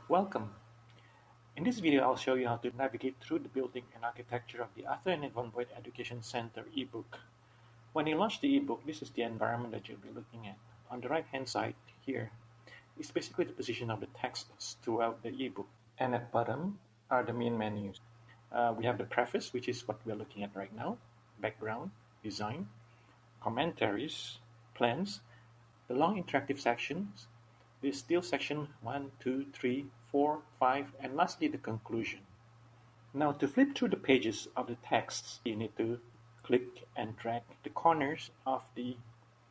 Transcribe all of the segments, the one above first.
Welcome. In this video, I'll show you how to navigate through the building and architecture of the Arthur and Yvonne Education Center eBook. When you launch the eBook, this is the environment that you'll be looking at. On the right-hand side here is basically the position of the text throughout the eBook. And at bottom are the main menus. We have the preface, which is what we're looking at right now, background, design, commentaries, plans, the long interactive sections, the still section 1, 2, 3, 4, 5, and lastly the conclusion. Now to flip through the pages of the texts, you need to click and drag the corners of the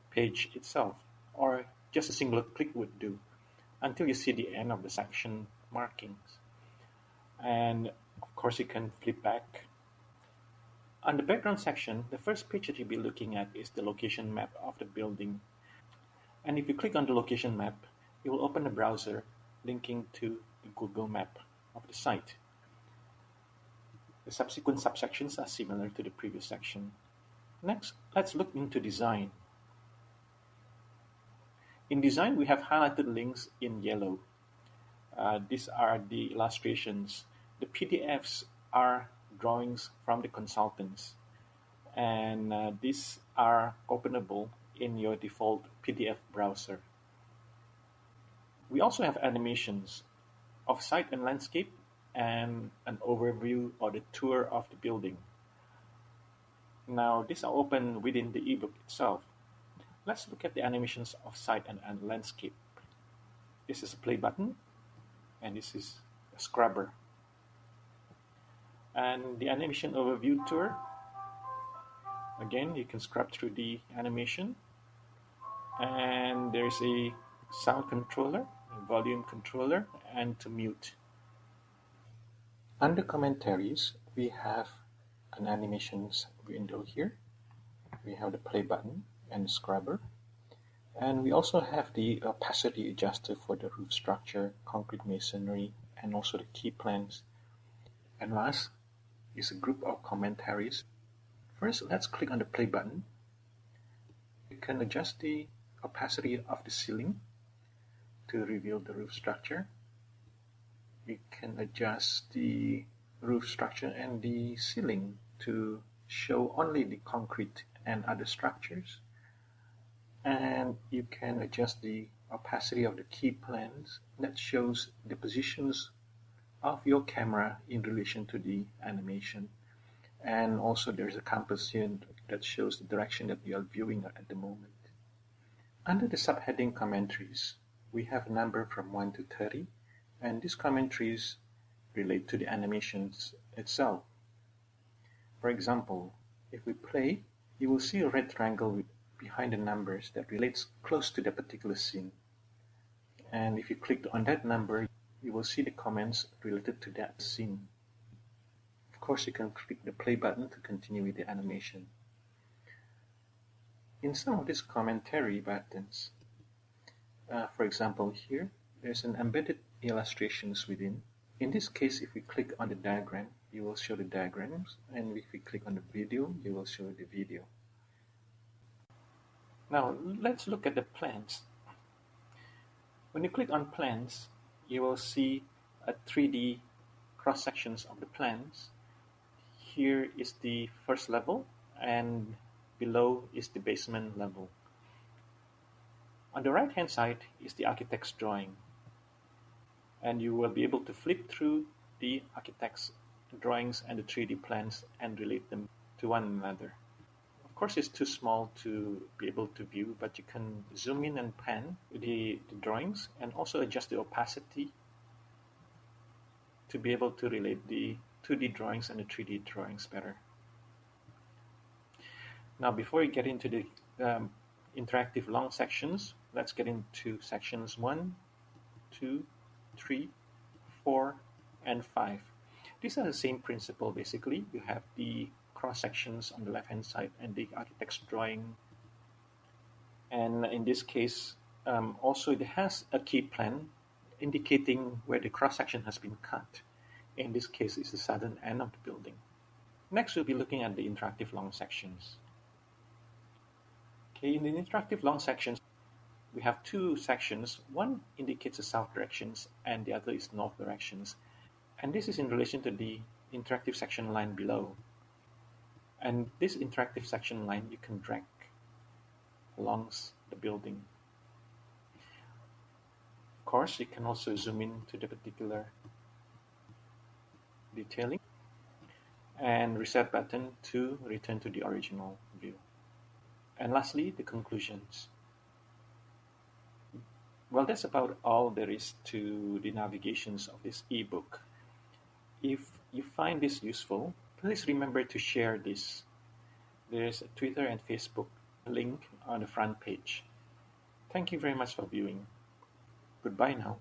page itself, or just a single click would do, until you see the end of the section markings. And of course you can flip back. On the background section, the first page that you'll be looking at is the location map of the building. And if you click on the location map, it will open a browser linking to the Google map of the site. The subsequent subsections are similar to the previous section. Next, let's look into design. In design, we have highlighted links in yellow. These are the illustrations. The PDFs are drawings from the consultants, and these are openable in your default PDF browser. We also have animations of site and landscape and an overview or the tour of the building. Now, these are open within the ebook itself. Let's look at the animations of site and landscape. This is a play button, and this is a scrubber. And the animation overview tour, again, you can scrub through the animation. And there's a sound controller, a volume controller, and to mute. Under commentaries, we have an animations window here. We have the play button and the scrubber. And we also have the opacity adjuster for the roof structure, concrete masonry, and also the key plans. And last is a group of commentaries. First, let's click on the play button. You can adjust the opacity of the ceiling to reveal the roof structure. You can adjust the roof structure and the ceiling to show only the concrete and other structures. And you can adjust the opacity of the key plans that shows the positions of your camera in relation to the animation. And also there's a compass here that shows the direction that you are viewing at the moment. Under the subheading commentaries, we have a number from 1 to 30, and these commentaries relate to the animations itself. For example, if we play, you will see a red triangle behind the numbers that relates close to the particular scene. And if you click on that number, you will see the comments related to that scene. Of course, you can click the play button to continue with the animation. In some of these commentary buttons, for example here, there's an embedded illustrations within. In this case, if we click on the diagram, you will show the diagrams, and if we click on the video, you will show the video. Now, let's look at the plans. When you click on plans, you will see a 3D cross-sections of the plans. Here is the first level, and below is the basement level. On the right-hand side is the architect's drawing, and you will be able to flip through the architect's drawings and the 3D plans and relate them to one another. Of course, it's too small to be able to view, but you can zoom in and pan the drawings and also adjust the opacity to be able to relate the 2D drawings and the 3D drawings better. Now, before we get into the interactive long sections, let's get into sections 1, 2, 3, 4, and 5. These are the same principle basically. You have the cross sections on the left hand side and the architect's drawing. And in this case, also it has a key plan indicating where the cross section has been cut. In this case, it's the southern end of the building. Next, we'll be looking at the interactive long sections. Okay, in the interactive long sections, we have two sections. One indicates the south directions and the other is north directions. And this is in relation to the interactive section line below. And this interactive section line you can drag along the building. Of course, you can also zoom in to the particular detailing and reset button to return to the original view. And lastly, the conclusions. Well, that's about all there is to the navigations of this ebook. If you find this useful, please remember to share this. There's a Twitter and Facebook link on the front page. Thank you very much for viewing. Goodbye now.